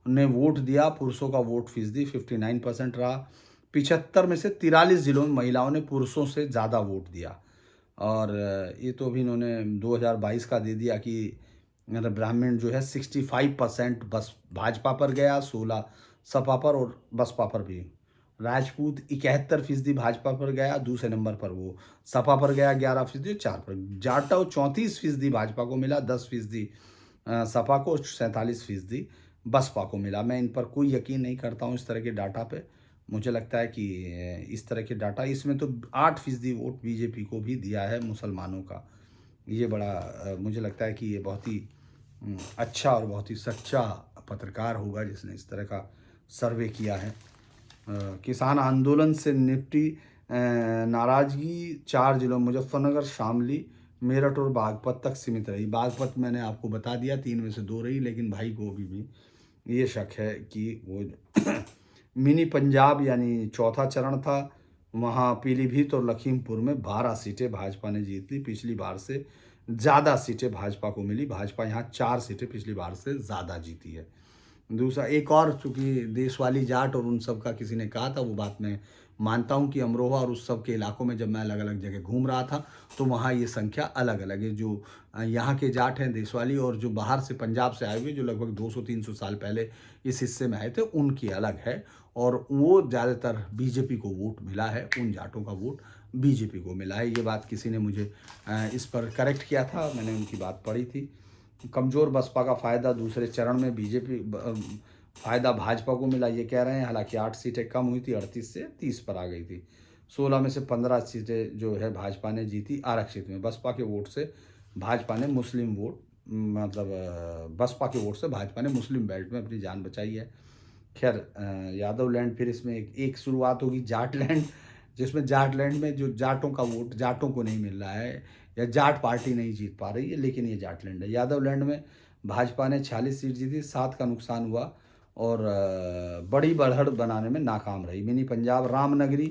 ने वोट दिया, पुरुषों का वोट फीसदी 59% रहा। 75 में से 43 जिलों में महिलाओं ने पुरुषों से ज़्यादा वोट दिया। और ये तो अभी इन्होंने 2022 का दे दिया कि मतलब ब्राह्मण जो है 65% बस भाजपा पर गया, 16 सपा पर और बसपा पर भी। राजपूत 71% भाजपा पर गया, दूसरे नंबर पर वो सपा पर गया 11%, 4 पर। जाटव 34% भाजपा को मिला, 10% सपा को, 47% बसपा को मिला। मैं इन पर कोई यकीन नहीं करता हूँ इस तरह के डाटा पे। मुझे लगता है कि इस तरह के डाटा, इसमें तो 8% वोट बीजेपी को भी दिया है मुसलमानों का। ये बड़ा मुझे लगता है कि ये बहुत ही अच्छा और बहुत ही सच्चा पत्रकार होगा जिसने इस तरह का सर्वे किया है। किसान आंदोलन से निपटी नाराजगी 4 जिलों मुजफ्फरनगर, शामली, मेरठ और बागपत तक सीमित रही। बागपत मैंने आपको बता दिया 3 में से 2 रही, लेकिन भाई को भी ये शक है कि वो मिनी पंजाब यानी चौथा चरण था, वहाँ पीलीभीत और लखीमपुर में 12 सीटें भाजपा ने जीत ली। पिछली बार से ज़्यादा सीटें भाजपा को मिली। भाजपा यहाँ 4 सीटें पिछली बार से ज़्यादा जीती है। दूसरा एक और, चूँकि देश वाली जाट और उन सब का किसी ने कहा था, वो बात मैं मानता हूँ कि अमरोहा और उस सब के इलाकों में जब मैं अलग-अलग जगह घूम रहा था, तो वहाँ ये संख्या अलग-अलग है। जो यहाँ के जाट हैं देश वाली, और जो बाहर से पंजाब से आए हुए जो लगभग 200-300 साल पहले इस हिस्से में आए थे, उनकी अलग है। और वो ज़्यादातर बीजेपी को वोट मिला है, उन जाटों का वोट बीजेपी को मिला है। ये बात किसी ने मुझे इस पर करेक्ट किया था, मैंने उनकी बात पढ़ी थी। कमज़ोर बसपा का फ़ायदा दूसरे चरण में फ़ायदा भाजपा को मिला, ये कह रहे हैं। हालांकि 8 सीटें कम हुई थी, 38 से 30 पर आ गई थी। 16 में से 15 सीटें जो है भाजपा ने जीती आरक्षित में। बसपा के वोट से भाजपा ने मुस्लिम वोट, मतलब बसपा के वोट से भाजपा ने मुस्लिम बेल्ट में अपनी जान बचाई है। खैर, यादव लैंड, फिर इसमें एक शुरुआत होगी जाट लैंड, जिसमें जाट लैंड में जो जाटों का वोट जाटों को नहीं मिल रहा है, या जाट पार्टी नहीं जीत पा रही है, लेकिन ये जाट लैंड है। यादव लैंड में भाजपा ने 46 सीट जीती, 7 का नुकसान हुआ और बड़ी बढ़त बनाने में नाकाम रही। मिनी पंजाब रामनगरी,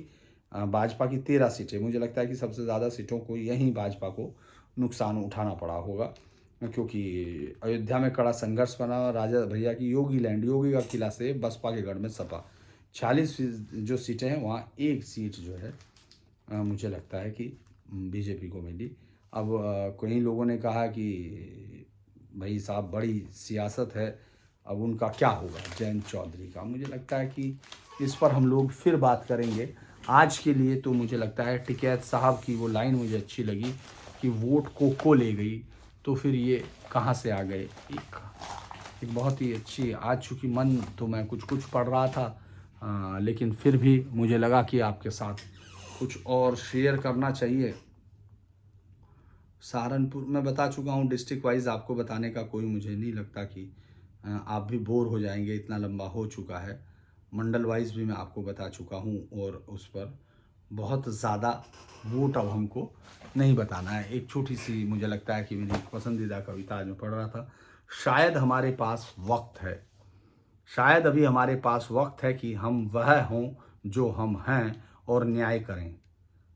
भाजपा की 13 सीटें। मुझे लगता है कि सबसे ज़्यादा सीटों को यहीं भाजपा को नुकसान उठाना पड़ा होगा, क्योंकि अयोध्या में कड़ा संघर्ष बना। राजा भैया की योगी लैंड, योगी का किला से बसपा के गढ़ में सपा 46 जो सीटें हैं, वहाँ एक सीट जो है मुझे लगता है कि बीजेपी को मिली। अब कई लोगों ने कहा कि भाई साहब बड़ी सियासत है, अब उनका क्या होगा जयंत चौधरी का। मुझे लगता है कि इस पर हम लोग फिर बात करेंगे। आज के लिए तो मुझे लगता है टिकैत साहब की वो लाइन मुझे अच्छी लगी कि वोट को ले गई, तो फिर ये कहाँ से आ गए। एक बहुत ही अच्छी, आज चूँकि मन तो मैं कुछ पढ़ रहा था, लेकिन फिर भी मुझे लगा कि आपके साथ कुछ और शेयर करना चाहिए। सहारनपुर मैं बता चुका हूँ, डिस्ट्रिक्ट वाइज आपको बताने का कोई मुझे नहीं लगता कि आप भी बोर हो जाएंगे, इतना लंबा हो चुका है। मंडल वाइज भी मैं आपको बता चुका हूँ, और उस पर बहुत ज़्यादा वोट अब हमको नहीं बताना है। एक छोटी सी मुझे लगता है कि मेरी पसंदीदा कविता आज मैं पढ़ रहा था, शायद हमारे पास वक्त है, शायद अभी हमारे पास वक्त है कि हम वह हों जो हम हैं और न्याय करें।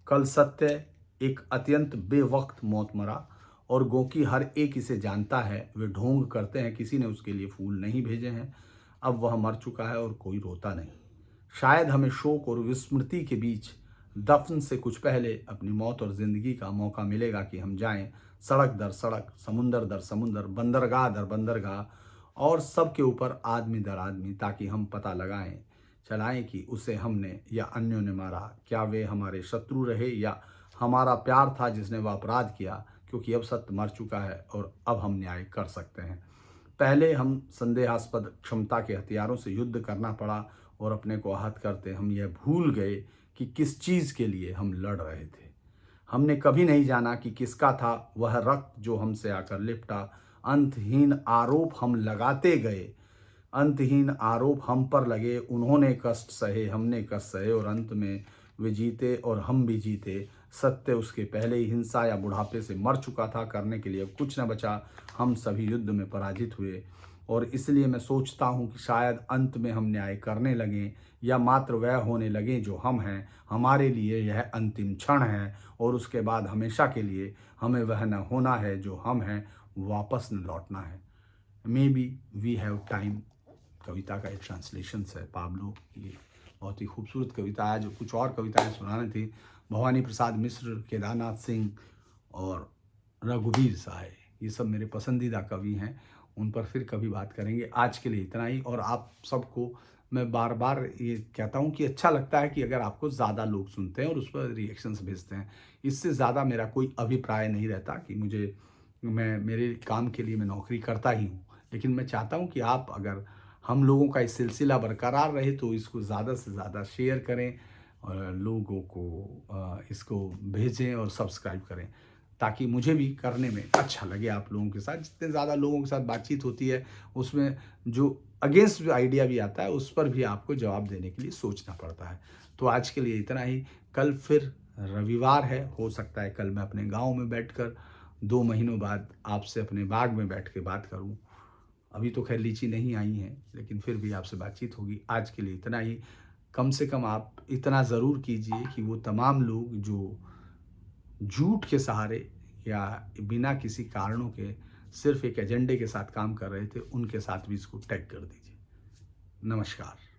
कल सत्य एक अत्यंत बेवक्त मौत मरा, और गोकी हर एक इसे जानता है। वे ढोंग करते हैं, किसी ने उसके लिए फूल नहीं भेजे हैं। अब वह मर चुका है और कोई रोता नहीं। शायद हमें शोक और विस्मृति के बीच दफन से कुछ पहले अपनी मौत और जिंदगी का मौका मिलेगा कि हम जाएं सड़क दर सड़क, समुंदर दर समुंदर, बंदरगाह दर बंदरगाह, और सबके ऊपर आदमी दर आदमी, ताकि हम पता चलाएं कि उसे हमने या अन्यों ने मारा। क्या वे हमारे शत्रु रहे या हमारा प्यार था जिसने वह अपराध किया, क्योंकि अब सत्य मर चुका है और अब हम न्याय कर सकते हैं। पहले हम संदेहास्पद क्षमता के हथियारों से युद्ध करना पड़ा और अपने को आहत करते हम यह भूल गए कि किस चीज़ के लिए हम लड़ रहे थे। हमने कभी नहीं जाना कि किसका था वह रक्त जो हमसे आकर लिपटा। अंतहीन आरोप हम लगाते गए, अंतहीन आरोप हम पर लगे। उन्होंने कष्ट सहे, हमने कष्ट सहे, और अंत में वे जीते और हम भी जीते। सत्य उसके पहले ही हिंसा या बुढ़ापे से मर चुका था, करने के लिए कुछ न बचा। हम सभी युद्ध में पराजित हुए, और इसलिए मैं सोचता हूँ कि शायद अंत में हम न्याय करने लगें, या मात्र वह होने लगें जो हम हैं। हमारे लिए यह अंतिम क्षण है, और उसके बाद हमेशा के लिए हमें वह न होना है जो हम हैं, वापस न लौटना है। May be we have time कविता का एक ट्रांसलेशन है पाब्लो की, बहुत ही खूबसूरत कविता। आज कुछ और कविताएं सुनाने थी, भवानी प्रसाद मिश्र, केदारनाथ सिंह और रघुवीर साय, ये सब मेरे पसंदीदा कवि हैं। उन पर फिर कभी बात करेंगे। आज के लिए इतना ही। और आप सबको मैं बार बार ये कहता हूँ कि अच्छा लगता है कि अगर आपको ज़्यादा लोग सुनते हैं और उस पर रिएक्शंस भेजते हैं। इससे ज़्यादा मेरा कोई अभिप्राय नहीं रहता कि मैं मेरे काम के लिए मैं नौकरी करता ही हूँ, लेकिन मैं चाहता हूँ कि आप, अगर हम लोगों का इस सिलसिला बरकरार रहे, तो इसको ज़्यादा से ज़्यादा शेयर करें और लोगों को इसको भेजें और सब्सक्राइब करें, ताकि मुझे भी करने में अच्छा लगे आप लोगों के साथ। जितने ज़्यादा लोगों के साथ बातचीत होती है, उसमें जो अगेंस्ट आइडिया भी आता है, उस पर भी आपको जवाब देने के लिए सोचना पड़ता है। तो आज के लिए इतना ही। कल फिर रविवार है, हो सकता है कल मैं अपने गाँव में बैठकर 2 महीनों बाद आपसे अपने बाग में बैठ के बात करूँ। अभी तो खैर लीची नहीं आई है, लेकिन फिर भी आपसे बातचीत होगी। आज के लिए इतना ही। कम से कम आप इतना ज़रूर कीजिए कि वो तमाम लोग जो झूठ के सहारे या बिना किसी कारणों के सिर्फ़ एक एजेंडे के साथ काम कर रहे थे, उनके साथ भी इसको टैग कर दीजिए। नमस्कार।